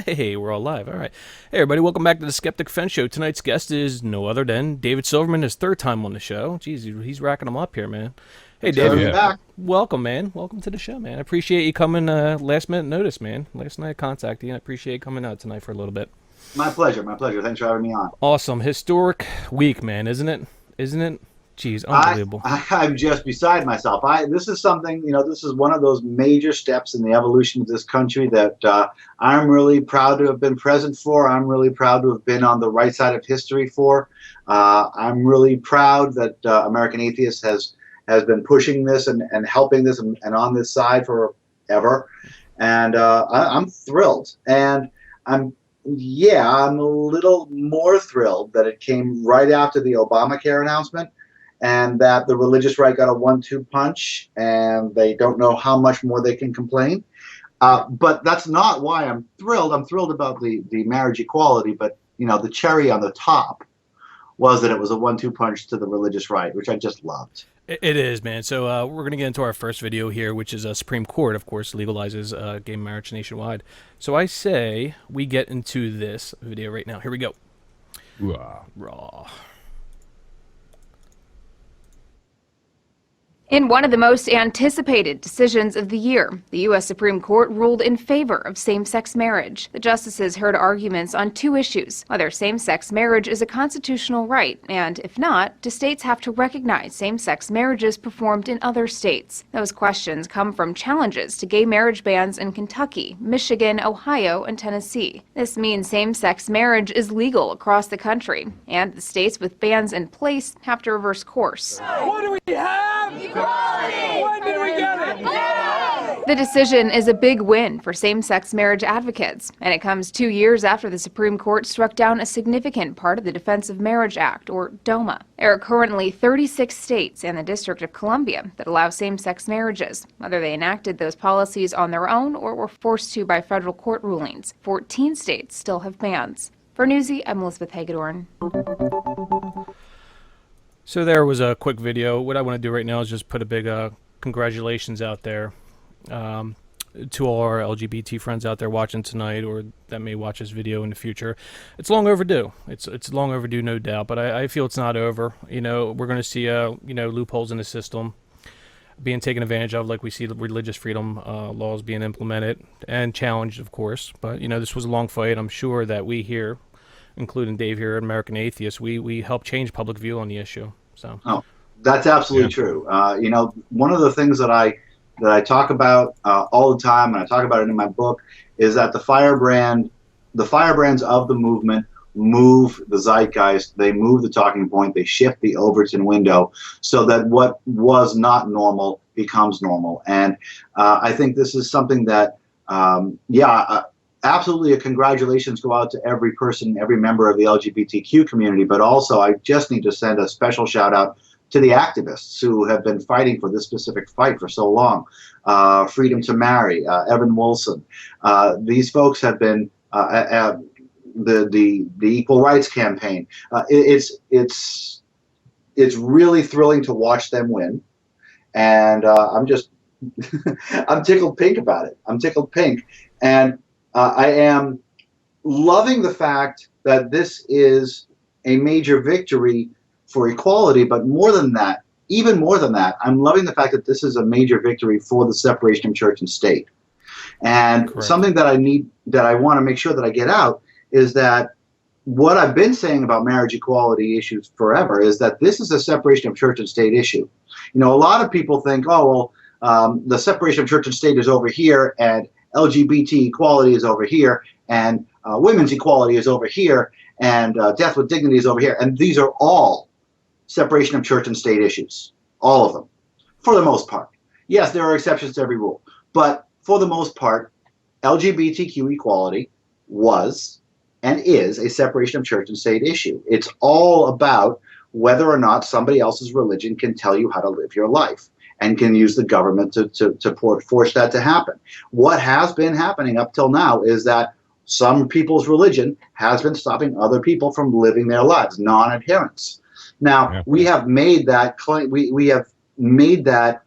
Hey, we're all live. All right. Hey, everybody, welcome back to the Skeptic Fence Show. Tonight's guest is no other than David Silverman, his third time on the show. Jeez, he's racking them up here, man. Hey, David, Back. welcome, man. Welcome to the show, man. I appreciate you coming last minute notice, man. Last night I contacted you, and I appreciate you coming out tonight for a little bit. My pleasure. My pleasure. Thanks for having me on. Awesome. Historic week, man, isn't it? Isn't it? Jeez, unbelievable. I'm just beside myself. This is something, this is one of those major steps in the evolution of this country that I'm really proud to have been present for. I'm really proud to have been on the right side of history for. I'm really proud that American Atheists has been pushing this and helping this and on this side forever. And I'm thrilled. And I'm a little more thrilled that it came right after the Obamacare announcement, and that the religious right got a 1-2 punch, and they don't know how much more they can complain. But that's not why I'm thrilled. I'm thrilled about the marriage equality, but the cherry on the top was that it was a 1-2 punch to the religious right, which I just loved. It is, man. So we're going to get into our first video here, which is Supreme Court, of course, legalizes gay marriage nationwide. So I say we get into this video right now. Here we go. Raw. In one of the most anticipated decisions of the year, the U.S. Supreme Court ruled in favor of same-sex marriage. The justices heard arguments on two issues: whether same-sex marriage is a constitutional right, and if not, do states have to recognize same-sex marriages performed in other states? Those questions come from challenges to gay marriage bans in Kentucky, Michigan, Ohio, and Tennessee. This means same-sex marriage is legal across the country, and the states with bans in place have to reverse course. What do we have? Equality! When did we get it? Yes! The decision is a big win for same-sex marriage advocates, and it comes 2 years after the Supreme Court struck down a significant part of the Defense of Marriage Act, or DOMA. There are currently 36 states and the District of Columbia that allow same-sex marriages, whether they enacted those policies on their own or were forced to by federal court rulings. 14 states still have bans. For Newsy, I'm Elizabeth Hagedorn. So there was a quick video. What I want to do right now is just put a big congratulations out there to all our LGBT friends out there watching tonight, or that may watch this video in the future. It's long overdue. It's long overdue, no doubt. But I feel it's not over. We're going to see loopholes in the system being taken advantage of, like we see the religious freedom laws being implemented and challenged, of course. But this was a long fight. I'm sure that we here, including Dave here at American Atheists, we help change public view on the issue. So. Oh, that's absolutely true. One of the things that I talk about all the time, and I talk about it in my book, is that the firebrands of the movement move the zeitgeist. They move the talking point. They shift the Overton window so that what was not normal becomes normal. And I think this is something that, absolutely, a congratulations go out to every person, every member of the LGBTQ community, but also I just need to send a special shout out to the activists who have been fighting for this specific fight for so long. Freedom to Marry, Evan Wilson. These folks have been the Equal Rights Campaign. It's really thrilling to watch them win, and I'm just I'm tickled pink about it. I'm tickled pink, and I am loving the fact that this is a major victory for equality, but more than that, even more than that, I'm loving the fact that this is a major victory for the separation of church and state. And Correct. Something that I want to make sure that I get out is that what I've been saying about marriage equality issues forever is that this is a separation of church and state issue. A lot of people think, the separation of church and state is over here, and LGBT equality is over here, and women's equality is over here, and death with dignity is over here. And these are all separation of church and state issues, all of them, for the most part. Yes, there are exceptions to every rule, but for the most part, LGBTQ equality was and is a separation of church and state issue. It's all about whether or not somebody else's religion can tell you how to live your life, and can use the government to force that to happen. What has been happening up till now is that some people's religion has been stopping other people from living their lives, non-adherence. Now, we have made that we have made that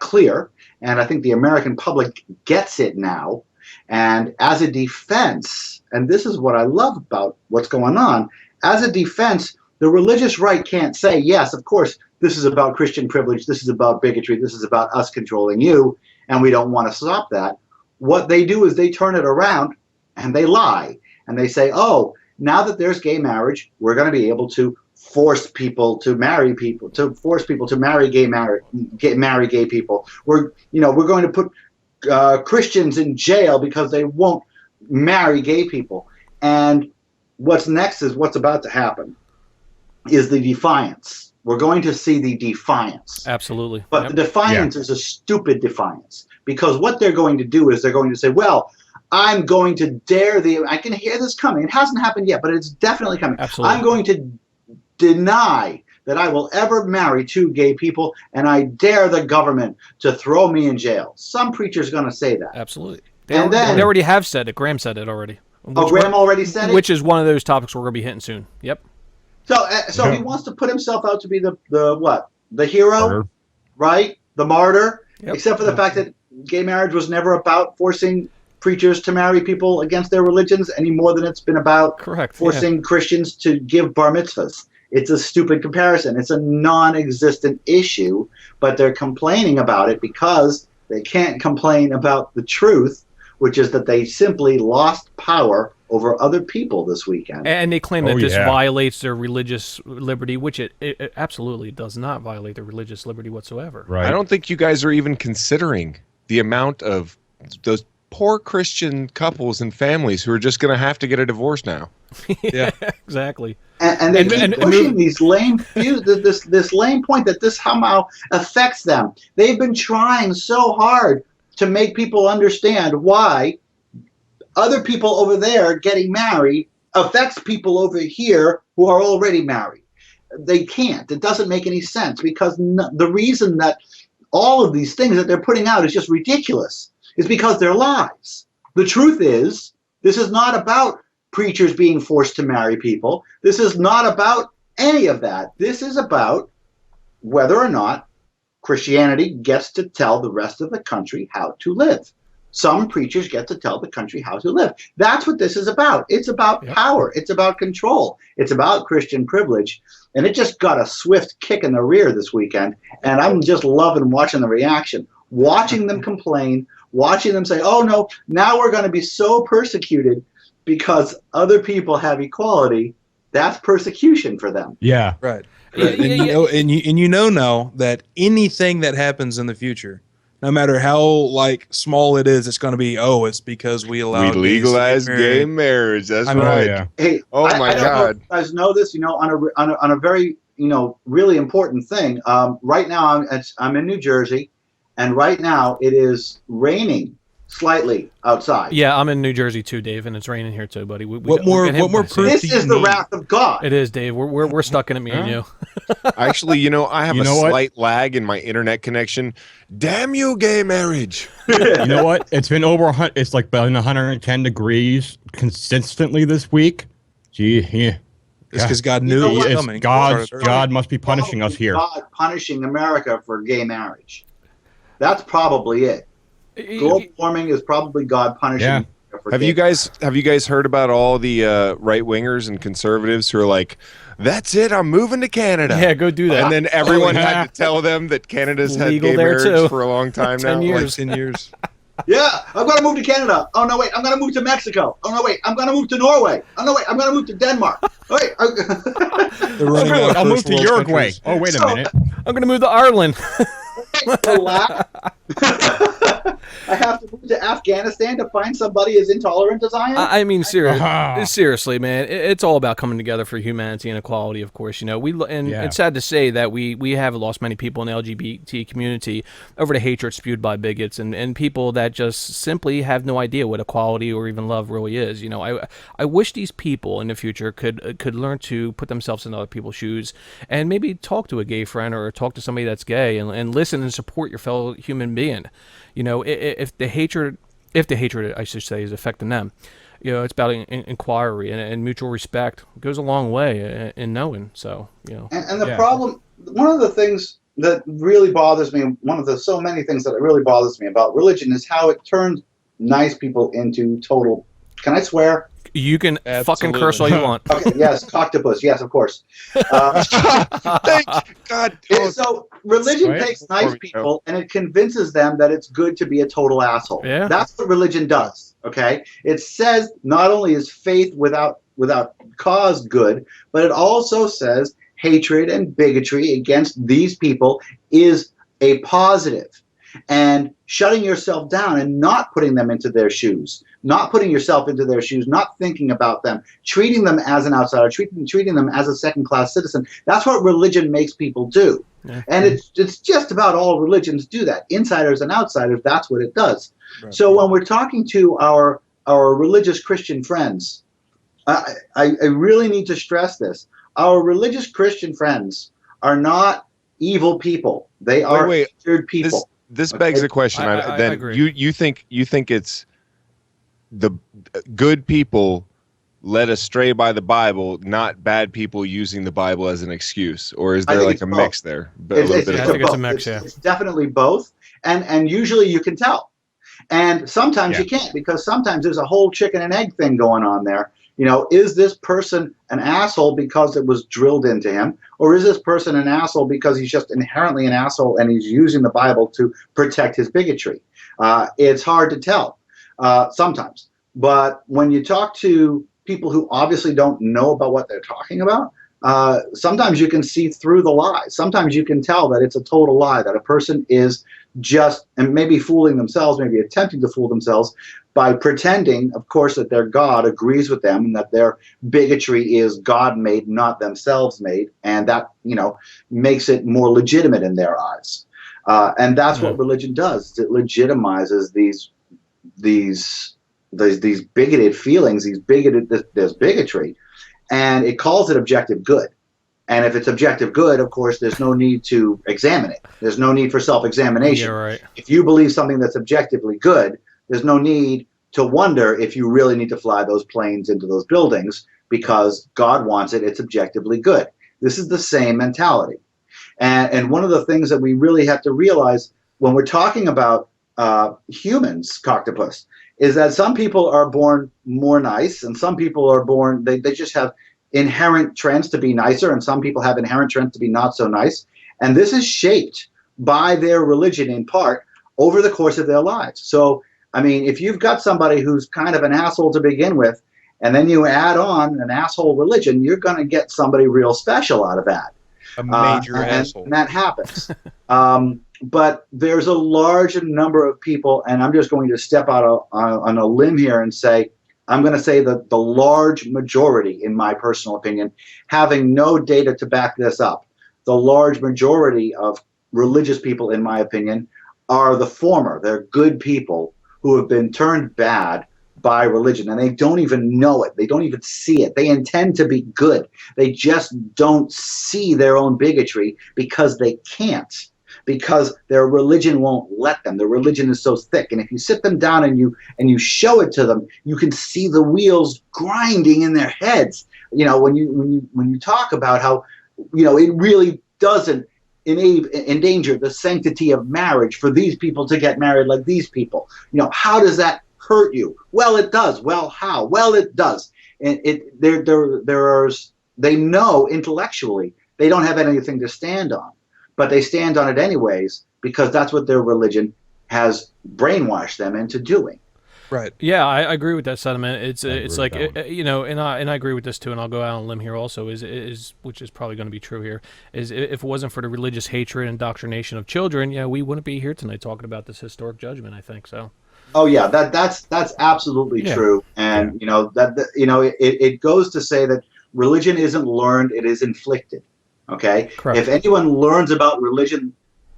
clear, and I think the American public gets it now, And as a defense, and this is what I love about what's going on, as a defense, the religious right can't say, yes, of course, this is about Christian privilege, this is about bigotry, this is about us controlling you, and we don't want to stop that. What they do is they turn it around and they lie. And they say, oh, now that there's gay marriage, we're going to be able to force people to marry people, to force people to marry gay people. We're going to put Christians in jail because they won't marry gay people. And what's next is what's about to happen is the defiance. We're going to see the defiance. Absolutely. But the defiance is a stupid defiance, because what they're going to do is they're going to say, well, I'm going to dare I can hear this coming. It hasn't happened yet, but it's definitely coming. Absolutely. I'm going to deny that I will ever marry 2 gay people, and I dare the government to throw me in jail. Some preacher's going to say that. Absolutely. They already have said it. Graham said it already. Graham already said it? Which is one of those topics we're going to be hitting soon. Yep. So he wants to put himself out to be the what? The hero, Martyr. right? The martyr, Yep. except for the fact that gay marriage was never about forcing preachers to marry people against their religions any more than it's been about forcing Christians to give bar mitzvahs. It's a stupid comparison. It's a non-existent issue, but they're complaining about it because they can't complain about the truth, which is that they simply lost power over other people this weekend. And they claim that this violates their religious liberty, which it absolutely does not violate their religious liberty whatsoever. Right. I don't think you guys are even considering the amount of those poor Christian couples and families who are just going to have to get a divorce now. Yeah, exactly. And they keep pushing these lame this lame point that this somehow affects them. They've been trying so hard to make people understand why other people over there getting married affects people over here who are already married. They can't. It doesn't make any sense, because the reason that all of these things that they're putting out is just ridiculous is because they're lies. The truth is, this is not about preachers being forced to marry people. This is not about any of that. This is about whether or not Christianity gets to tell the rest of the country how to live. Some preachers get to tell the country how to live. That's what this is about. It's about power. It's about control. It's about Christian privilege. And it just got a swift kick in the rear this weekend. And I'm just loving watching the reaction, watching them complain, watching them say, oh, no, now we're going to be so persecuted because other people have equality. That's persecution for them. Yeah. Right. And you know now that anything that happens in the future, no matter how small it is, it's going to be, it's because we legalize gay marriage. That's right. Yeah. Hey, my God! God! You guys know this, on a very really important thing. Right now, I'm in New Jersey, and right now it is raining slightly outside. Yeah, I'm in New Jersey too, Dave, and it's raining here too, buddy. What more proof? This is the wrath of God. It is, Dave. We're stuck in it, me and you. Actually, I have a slight lag in my internet connection. Damn you, gay marriage! You know what? It's been it's been 110 degrees consistently this week. Gee, yeah. It's because God knew it was coming. God must be punishing us here. God punishing America for gay marriage. That's probably it. Global warming is probably God punishing. Yeah. Have you guys heard about all the right wingers and conservatives who are like, that's it, I'm moving to Canada. Yeah, go do that. And then everyone had to tell them that Canada's had Legal gay there, marriage too. for a long time 10 now. years. 10 years. Yeah, I'm going to move to Canada. Oh, no, wait, I'm going to move to Mexico. Oh, no, wait, I'm going to move to Norway. Oh, no, wait, I'm going to move to Denmark. Oh, wait. I'll move to Uruguay. Oh, wait a minute. I'm going to move to Ireland. I have to move to Afghanistan to find somebody as intolerant as I am? I mean, seriously, man, it's all about coming together for humanity and equality, of course. It's sad to say that we have lost many people in the LGBT community over the hatred spewed by bigots and people that just simply have no idea what equality or even love really is. I wish these people in the future could learn to put themselves in other people's shoes and maybe talk to a gay friend or talk to somebody that's gay and listen and support your fellow human being. If the hatred, I should say, is affecting them, it's about inquiry and mutual respect. It goes a long way in knowing. So, And the problem, one of the things that really bothers me, one of the so many things that really bothers me about religion is how it turns nice people into total. Can I swear? You can fucking Absolutely. curse all you want. Okay, yes, coctopus. Yes, of course. Thank God. Oh, So religion Right. takes nice people and it convinces them that it's good to be a total asshole. Yeah. That's what religion does. Okay, it says not only is faith without cause good, but it also says hatred and bigotry against these people is a positive. And shutting yourself down and not putting them into their shoes, not putting yourself into their shoes, not thinking about them, treating them as an outsider, treating them as a second-class citizen. That's what religion makes people do. Yeah. And it's just about all religions do that. Insiders and outsiders, that's what it does. Right. So when we're talking to our religious Christian friends, I really need to stress this. Our religious Christian friends are not evil people. They are wait. feared people. This begs the question. I Then agree. you think it's the good people led astray by the Bible, not bad people using the Bible as an excuse, or is I there think like it's a both. mix there? I think it's a mix, yeah. It's definitely both, and usually you can tell, and sometimes Yeah. you can't, because sometimes there's a whole chicken and egg thing going on there. You know, is this person an asshole because it was drilled into him, or is this person an asshole because he's just inherently an asshole and he's using the Bible to protect his bigotry? It's hard to tell sometimes, but when you talk to people who obviously don't know about what they're talking about, sometimes you can see through the lie. Sometimes you can tell that it's a total lie, that a person is just, and maybe fooling themselves, maybe attempting to fool themselves by pretending, of course, that their God agrees with them and that their bigotry is God-made, not themselves made, and that, you know, makes it more legitimate in their eyes. And that's what religion does. It legitimizes these bigoted feelings, this bigotry, and it calls it objective good. And if it's objective good, of course, there's no need to examine it. There's no need for self-examination. Yeah, right. If you believe something that's objectively good, there's no need to wonder if you really need to fly those planes into those buildings because God wants it. It's objectively good. This is the same mentality. And one of the things that we really have to realize when we're talking about humans, Coctopus, is that some people are born more nice and some people are born, they just have inherent trends to be nicer, and some people have inherent trends to be not so nice. And this is shaped by their religion in part over the course of their lives. So, I mean, if you've got somebody who's kind of an asshole to begin with, and then you add on an asshole religion, you're going to get somebody real special out of that. A major asshole. And that happens. But there's a large number of people, and I'm just going to step out on a limb here and say, I'm going to say that the large majority, in my personal opinion, having no data to back this up, the large majority of religious people, in my opinion, are the former. They're good people who have been turned bad by religion, and they don't even know it. They don't even see it. They intend to be good. They just don't see their own bigotry because they can't, because their religion won't let them. Their religion is so thick, and if you sit them down and you show it to them, you can see the wheels grinding in their heads. You know, when you talk about how, you know, it really doesn't endanger the sanctity of marriage for these people to get married like these people. You know, how does that hurt you? Well, it does. Well, how? Well, it does. And they know intellectually they don't have anything to stand on, but they stand on it anyways because that's what their religion has brainwashed them into doing. Right. Yeah, I agree with that sentiment. It's like with that you know, and I agree with this too. And I'll go out on a limb here also. Is which is probably going to be true here. Is if it wasn't for the religious hatred and indoctrination of children, yeah, we wouldn't be here tonight talking about this historic judgment. I think so. Oh yeah, that's absolutely true. And you know it goes to say that religion isn't learned; it is inflicted. Okay. Correct. If anyone learns about religion,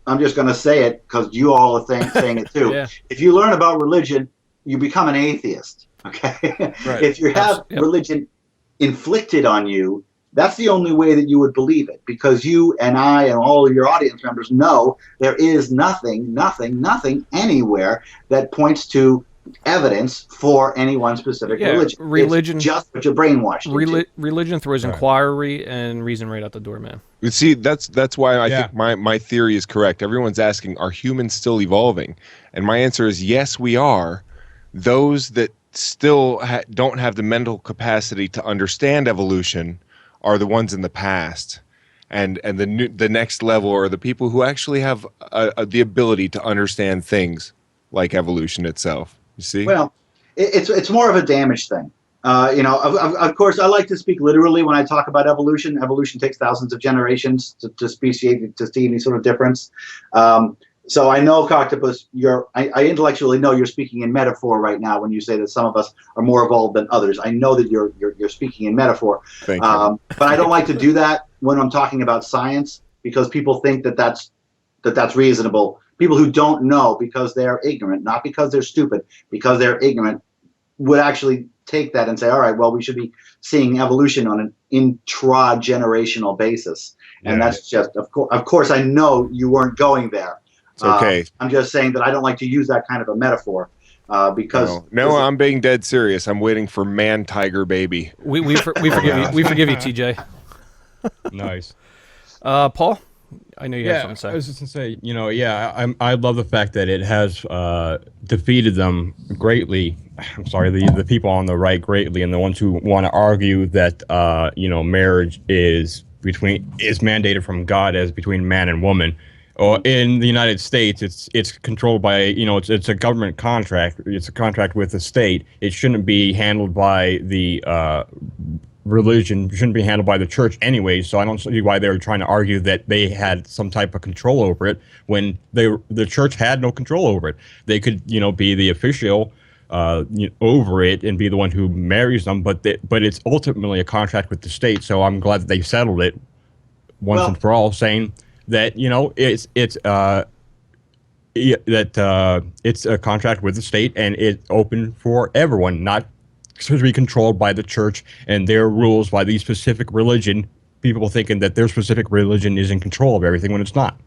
I'm just going to say it because you all are saying it too. Yeah. If you learn about religion, you become an atheist. Okay. Right. If you have religion inflicted on you, that's the only way that you would believe it, because you and I and all of your audience members know there is nothing anywhere that points to evidence for any one specific religion. It's just what you're brainwashed into. Religion throws inquiry and reason right out the door, man. See, that's why I think my theory is correct. Everyone's asking, are humans still evolving? And my answer is yes, we are. those that still don't have the mental capacity to understand evolution are the ones in the past, and the next level are the people who actually have the ability to understand things like evolution itself. You see? Well, it's more of a damage thing. Of course, I like to speak literally when I talk about evolution. Evolution takes thousands of generations to speciate, to see any sort of difference. So I know, Coctopus, I intellectually know you're speaking in metaphor right now when you say that some of us are more evolved than others. I know that you're speaking in metaphor. Thank you. But I don't like to do that when I'm talking about science, because people think that's reasonable. People who don't know because they're ignorant, not because they're stupid, because they're ignorant, would actually take that and say, all right, well, we should be seeing evolution on an intra-generational basis. And that's just, of course, I know you weren't going there. It's okay. I'm just saying that I don't like to use that kind of a metaphor because... No, I'm being dead serious. I'm waiting for man, tiger, baby. We forgive you. We forgive you, TJ. Nice. Paul, I know you have something to say. I was just gonna say, I love the fact that it has defeated them greatly. I'm sorry, the people on the right greatly, and the ones who want to argue that marriage is mandated from God as between man and woman. Or in the United States, it's controlled by it's a government contract. It's a contract with the state. It shouldn't be handled by the religion. Shouldn't be handled by the church anyway. So I don't see why they were trying to argue that they had some type of control over it when the church had no control over it. They could be the official over it and be the one who marries them, but it's ultimately a contract with the state. So I'm glad that they settled it once and for all, saying that it's a contract with the state and it's open for everyone, not to be controlled by the church and their rules by the specific religion. People thinking that their specific religion is in control of everything when it's not.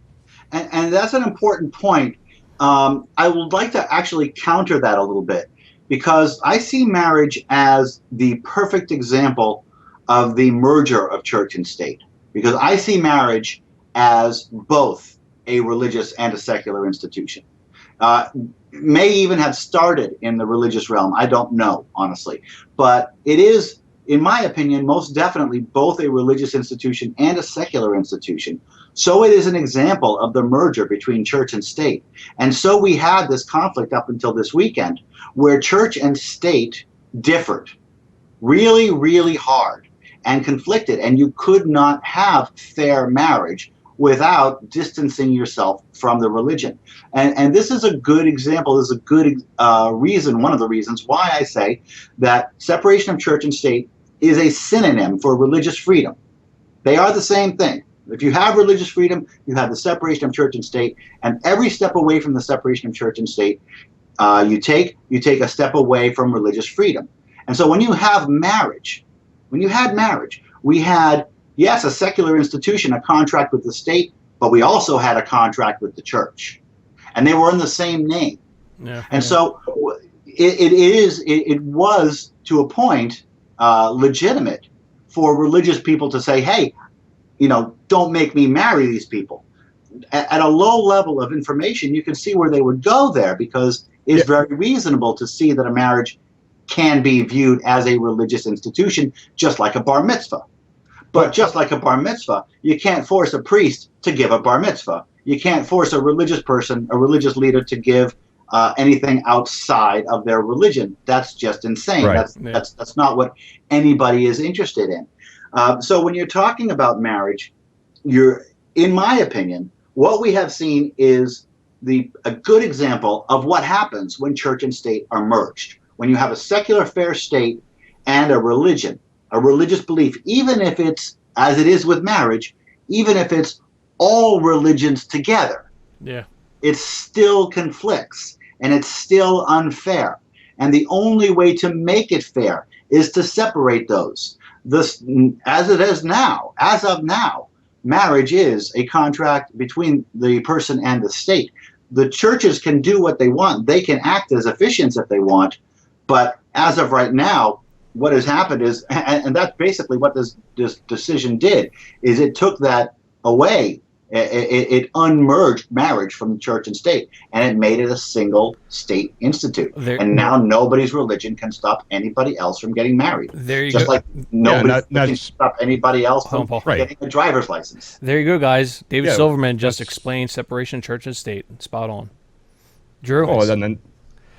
And that's an important point. I would like to actually counter that a little bit, because I see marriage as the perfect example of the merger of church and state, because I see marriage as both a religious and a secular institution. May even have started in the religious realm. I don't know, honestly. But it is, in my opinion, most definitely both a religious institution and a secular institution. So it is an example of the merger between church and state. And so we had this conflict up until this weekend where church and state differed really, really hard and conflicted. And you could not have fair marriage without distancing yourself from the religion. And this is a good example, this is a good reason, one of the reasons why I say that separation of church and state is a synonym for religious freedom. They are the same thing. If you have religious freedom, you have the separation of church and state, and every step away from the separation of church and state, you take a step away from religious freedom. And so when you have marriage, we had, yes, a secular institution, a contract with the state, but we also had a contract with the church. And they were in the same name. Yeah. And so it was, to a point, legitimate for religious people to say, hey, don't make me marry these people. At a low level of information, you can see where they would go there, because it's very reasonable to see that a marriage can be viewed as a religious institution, just like a bar mitzvah. But just like a bar mitzvah, you can't force a priest to give a bar mitzvah. You can't force a religious person, a religious leader, to give anything outside of their religion. That's just insane. Right. That's not what anybody is interested in. So when you're talking about marriage, in my opinion, what we have seen is a good example of what happens when church and state are merged. When you have a secular fair state and a religion, a religious belief, even if it's, as it is with marriage, even if it's all religions together, it still conflicts and it's still unfair. And the only way to make it fair is to separate those. As of now, marriage is a contract between the person and the state. The churches can do what they want. They can act as officiants if they want. But as of right now, what has happened is, and that's basically what this decision did, is it took that away It unmerged marriage from the church and state, and it made it a single state institute. And now nobody's religion can stop anybody else from getting married. There you Just go. like nobody's religion can stop anybody else from getting a driver's license. There you go, guys. David Silverman just explained separation of church and state. Spot on. Drew? Oh, well,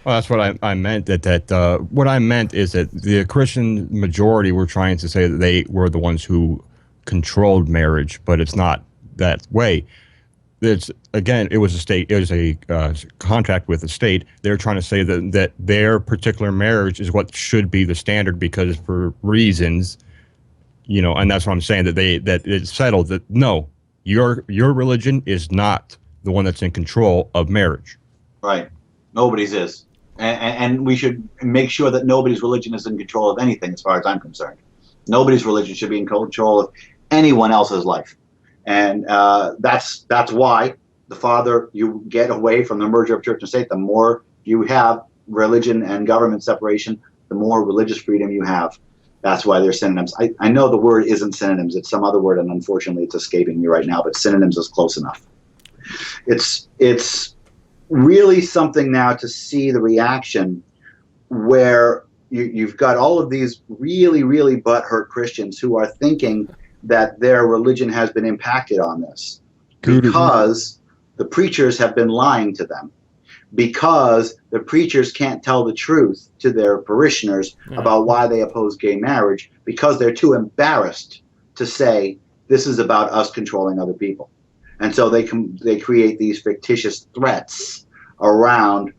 that's what I meant. What I meant is that the Christian majority were trying to say that they were the ones who controlled marriage, but it's not that way. It was a state. It was a contract with the state. They're trying to say that their particular marriage is what should be the standard because for reasons, and that's what I'm saying, that it's settled that no, your religion is not the one that's in control of marriage. Right. Nobody's is. And we should make sure that nobody's religion is in control of anything as far as I'm concerned. Nobody's religion should be in control of anyone else's life. And that's why the farther you get away from the merger of church and state, the more you have religion and government separation, the more religious freedom you have. That's why they're synonyms. I know the word isn't synonyms. It's some other word, and unfortunately it's escaping me right now, but synonyms is close enough. It's really something now to see the reaction where you've got all of these really, really butthurt Christians who are thinking that their religion has been impacted on this because the preachers have been lying to them, because the preachers can't tell the truth to their parishioners about why they oppose gay marriage, because they're too embarrassed to say this is about us controlling other people. And so they create these fictitious threats around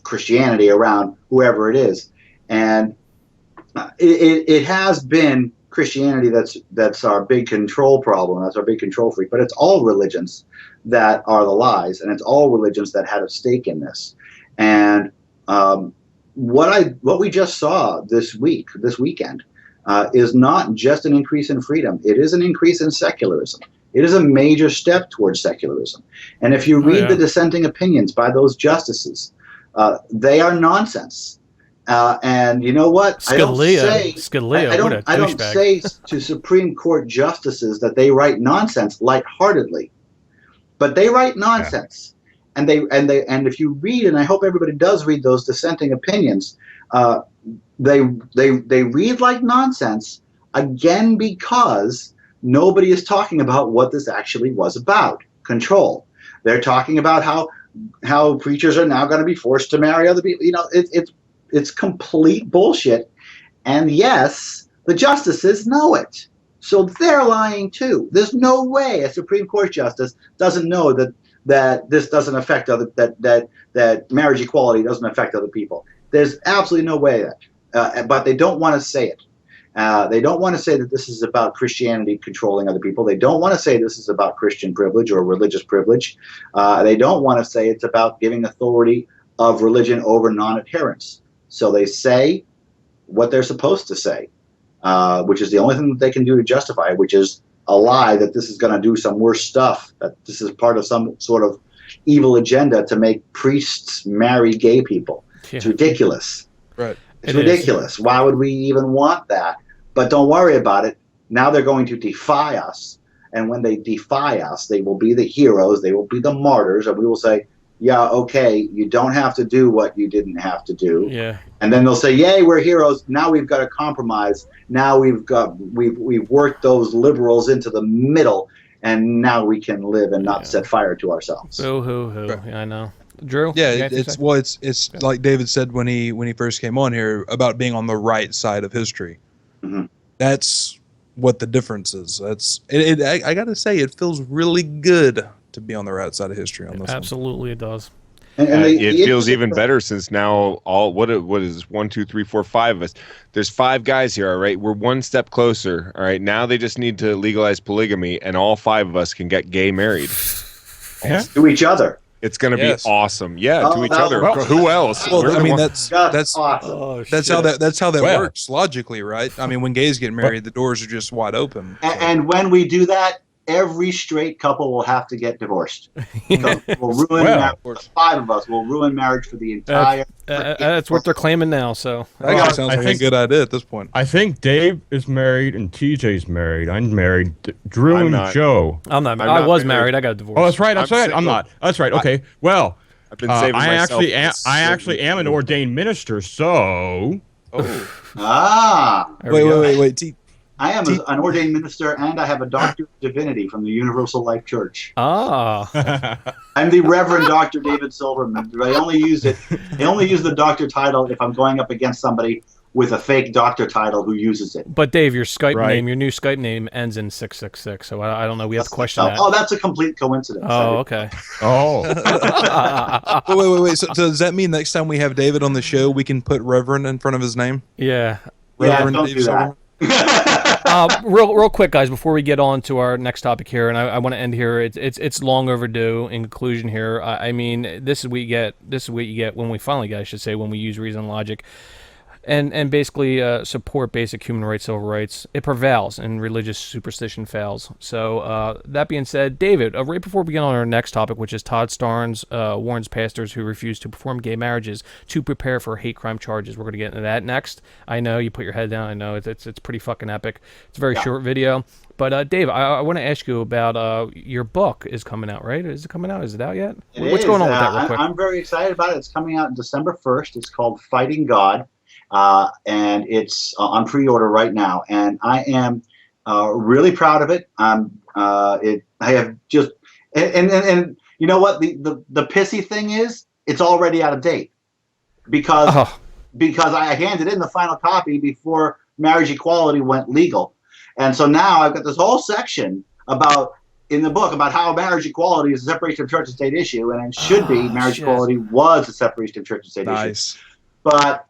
Christianity, around whoever it is. And it has been Christianity that's our big control problem. That's our big control freak. But it's all religions that are the lies, and it's all religions that had a stake in this. And what we just saw this weekend, is not just an increase in freedom. It is an increase in secularism. It is a major step towards secularism. And if you read the dissenting opinions by those justices, they are nonsense. And you know what? Scalia, I don't say to Supreme Court justices that they write nonsense lightheartedly, but they write nonsense. And if you read, and I hope everybody does read those dissenting opinions, they read like nonsense, again, because nobody is talking about what this actually was about, control. They're talking about how preachers are now going to be forced to marry other people. It's complete bullshit. And yes, the justices know it. So they're lying too. There's no way a Supreme Court justice doesn't know that this doesn't affect that marriage equality doesn't affect other people. There's absolutely no way that. But they don't want to say it. They don't want to say that this is about Christianity controlling other people. They don't want to say this is about Christian privilege or religious privilege. They don't want to say it's about giving authority of religion over non-adherence. So they say what they're supposed to say, which is the only thing that they can do to justify it, which is a lie that this is going to do some worse stuff, that this is part of some sort of evil agenda to make priests marry gay people. Yeah. It's ridiculous. Right. It's ridiculous. Why would we even want that? But don't worry about it. Now they're going to defy us. And when they defy us, they will be the heroes. They will be the martyrs. And we will say, yeah, okay, you don't have to do what you didn't have to do. Yeah. And then they'll say, yay, we're heroes. Now we've got a compromise. Now we've worked those liberals into the middle. And now we can live and not set fire to ourselves. Boo-hoo-hoo. Right. Yeah, I know. Drew? Yeah, it's like David said when he first came on here about being on the right side of history. Mm-hmm. That's what the difference is. I got to say, it feels really good to be on the right side of history on this. Absolutely, it does. And it feels even better since now what is 1, 2, 3, 4, 5 of us. There's 5 guys here. All right, we're one step closer. All right, now they just need to legalize polygamy, and all 5 of us can get gay married. To each other. It's going to be awesome. Yeah, to each other. Who else? Well, I mean, that's awesome. That's how that works logically, right? I mean, when gays get married, the doors are just wide open. And when we do that, every straight couple will have to get divorced. Because we'll ruin Well. marriage. 5 of us will ruin marriage for the entire. That's what they're claiming now. So That guy sounds I like a think- good idea at this point. I think Dave is married and TJ's married. I'm married. Drew I'm and not. Joe. I'm not. I'm I not was married. married. I got a divorce. Oh, that's right. That's I'm right. single. I'm not. That's right. Okay. Well, I've been saving I myself. I actually am an ordained minister. So Ah, There we go. Wait. I am an ordained minister, and I have a doctorate of divinity from the Universal Life Church. Ah, I'm the Reverend Dr. David Silverman. I only use it. I only use the doctor title if I'm going up against somebody with a fake doctor title who uses it. but Dave, your Skype Right. name, your new Skype name ends in 666. So I don't know. We have to question that. Oh, that's a complete coincidence. Oh, okay. oh, Wait. So does that mean next time we have David on the show, we can put Reverend in front of his name? Yeah. Yeah, Reverend don't Dave do that. Real quick, guys, before we get on to our next topic here, and I want to end here. It's long overdue. In conclusion, here, I mean, this is what you get. This is what you get when we finally get, I should say, when we use reason and logic, and basically support basic human rights, civil rights. It prevails, and religious superstition fails. So that being said, David, right before we get on our next topic, which is Todd Starnes warns pastors who refuse to perform gay marriages to prepare for hate crime charges. We're going to get into that next. I know you put your head down. I know it's pretty fucking epic. It's a very short video. But Dave, I want to ask you about your book is coming out, right? Is it coming out? Is it out yet? What's going on with that, real quick? I'm very excited about it. It's coming out December 1st. It's called Fighting God. And it's on pre-order right now, and I am really proud of it. I have just, and you know what? The pissy thing is, it's already out of date because I handed in the final copy before marriage equality went legal, and so now I've got this whole section in the book about how marriage equality is a separation of church and state issue, and it should be marriage equality was a separation of church and state issue. Nice. But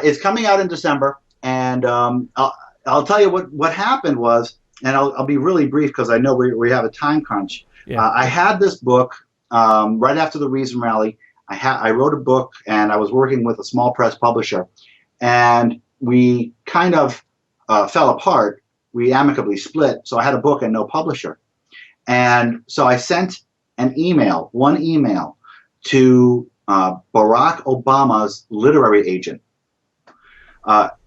it's coming out in December, and I'll tell you what happened was, and I'll be really brief because I know we have a time crunch. Yeah. I had this book right after the Reason Rally. I wrote a book, and I was working with a small press publisher, and we kind of fell apart. We amicably split, so I had a book and no publisher. And so I sent one email to Barack Obama's literary agent.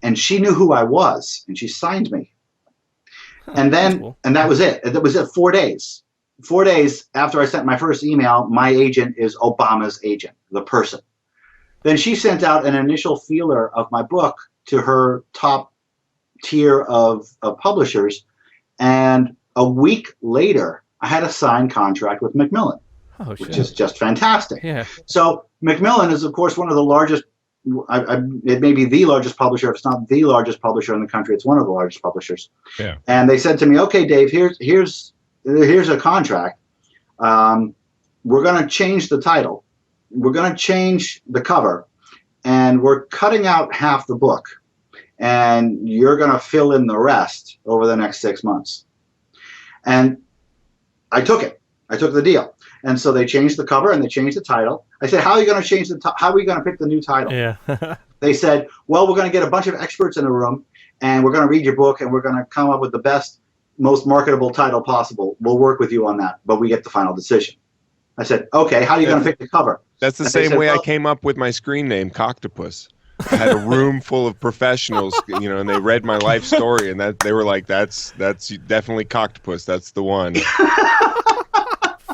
And she knew who I was, and she signed me. And then, cool. and that was it. That was it. 4 days. 4 days after I sent my first email, my agent is Obama's agent, the person. Then she sent out an initial feeler of my book to her top tier of publishers, and a week later, I had a signed contract with Macmillan, Oh, shit. which is just fantastic. Yeah. So Macmillan is, of course, one of the largest. It may be the largest publisher. If it's not the largest publisher in the country, it's one of the largest publishers. Yeah. And they said to me, "Okay, Dave, here's a contract. We're going to change the title. We're going to change the cover, and we're cutting out half the book, and you're going to fill in the rest over the next 6 months." And I took it. I took the deal. And so they changed the cover and they changed the title. I said, "How are you going to change how are we going to pick the new title?" Yeah. They said, "Well, we're going to get a bunch of experts in a room, and we're going to read your book, and we're going to come up with the best, most marketable title possible. We'll work with you on that, but we get the final decision." I said, "Okay, how are you going to pick the cover?" That's the And they same said, way I "Well." came up with my screen name, Coctopus. I had a room full of professionals, and they read my life story, and that they were like, "That's definitely Coctopus. That's the one."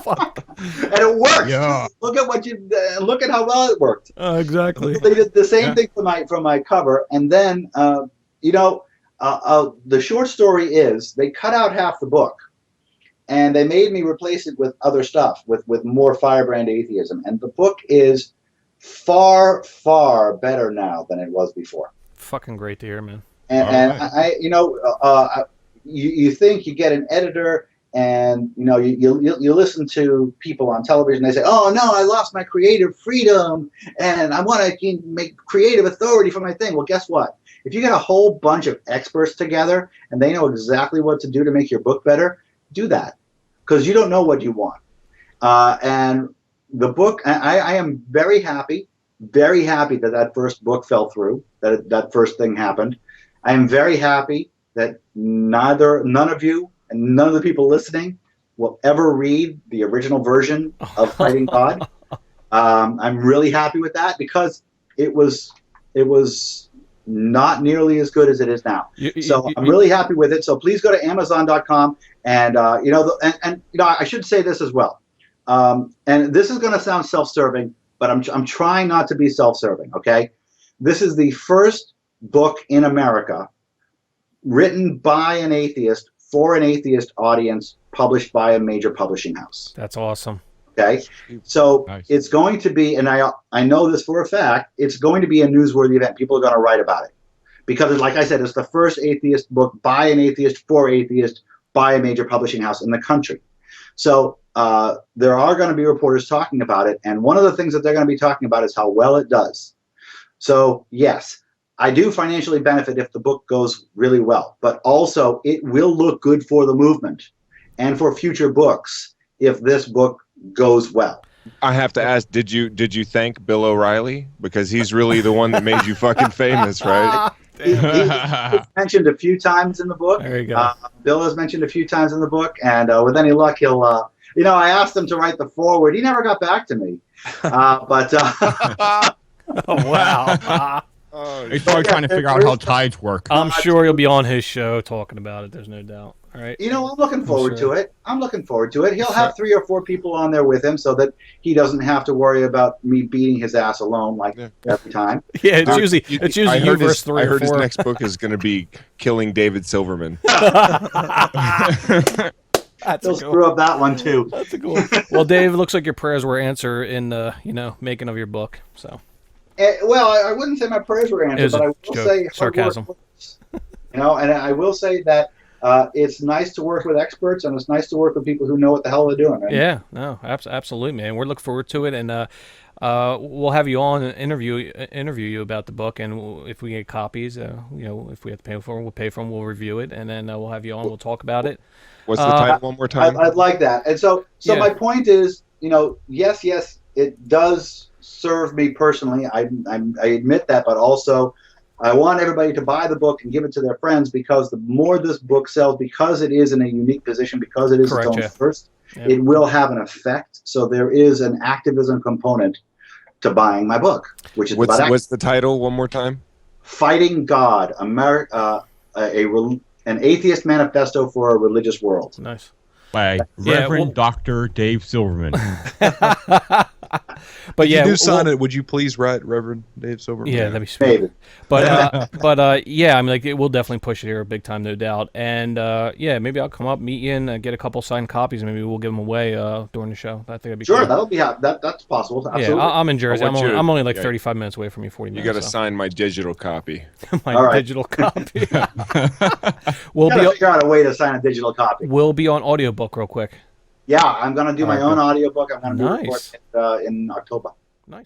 And it worked. Yeah. Look at how well it worked. Exactly. They did the same thing for my cover, and then the short story is they cut out half the book, and they made me replace it with other stuff, with more firebrand atheism, and the book is far, far better now than it was before. Fucking great to hear, man. And All you think you get an editor, and you listen to people on television. They say, "Oh no, I lost my creative freedom, and I want to make creative authority for my thing." Well, guess what? If you get a whole bunch of experts together and they know exactly what to do to make your book better, do that, because you don't know what you want. And the book, I am very happy that first book fell through, that first thing happened. I am very happy that none of you and none of the people listening will ever read the original version of Fighting God. I'm really happy with that because it was not nearly as good as it is now. So I'm really happy with it. So please go to Amazon.com and I should say this as well. And this is going to sound self-serving, but I'm trying not to be self-serving. Okay, this is the first book in America written by an atheist for an atheist audience, published by a major publishing house. That's awesome. Okay, so Nice. it's going to be, and I know this for a fact, it's going to be a newsworthy event. People are going to write about it because, like I said, it's the first atheist book by an atheist for atheist by a major publishing house in the country. So there are going to be reporters talking about it, and one of the things that they're going to be talking about is how well it does. So yes, I do financially benefit if the book goes really well, but also it will look good for the movement and for future books if this book goes well. I have to ask, did you thank Bill O'Reilly? Because he's really the one that made you fucking famous, right? He's mentioned a few times in the book. There you go. Bill is mentioned a few times in the book, and with any luck, he'll. I asked him to write the foreword. He never got back to me. Oh, wow. He's probably trying to figure out how tides work. I'm sure you'll be on his show talking about it. There's no doubt. All right. I'm looking forward to it. I'm looking forward to it. He'll Sure. have 3 or 4 people on there with him so that he doesn't have to worry about me beating his ass alone every time. Yeah, it's usually I you heard versus his, 3 I or heard his 4. next book is going to be killing David Silverman. That's He'll a cool. screw up that one too. That's a cool. Well, Dave, it looks like your prayers were answered in the making of your book. So Well, I wouldn't say my prayers were It answered, was but a I will joke. say hard Sarcasm. work works. And I will say that it's nice to work with experts, and it's nice to work with people who know what the hell they're doing. Right? yeah, no, absolutely, man. We're looking forward to it, and we'll have you on and interview you about the book, and if we get copies, if we have to pay for them, we'll pay for them. We'll review it, and then we'll have you on. We'll talk about it. What's the title one more time? I'd like that. And so Yeah. my point is, yes, it does serve me personally. I admit that, but also I want everybody to buy the book and give it to their friends, because the more this book sells, because it is in a unique position, because it is Correct, its own yeah. first, Yeah. it will have an effect. So there is an activism component to buying my book, which is about What's the title one more time? Fighting God, an atheist manifesto for a religious world. Nice. By Yeah, Reverend well- Dr. Dave Silverman. But If yeah, you do sign it, would you please write Reverend Dave Silverman? Yeah, that'd be sweet. Maybe. But yeah, I mean, like, we'll definitely push it here big time, no doubt. And yeah, maybe I'll come up, meet you, and get a couple signed copies, and maybe we'll give them away during the show. I think that'd be Sure, cool. that'll be that's possible. Absolutely. Yeah, I'm in Jersey. want I'm only like yeah. 35 minutes away from you, 40 You minutes. got to sign my digital copy. my All right. digital copy. we'll Gotta be figure out a way to sign a digital copy. we'll be on audiobook real quick. Yeah, I'm gonna do my All right, own cool. audiobook. I'm gonna Nice. record it in October. Nice.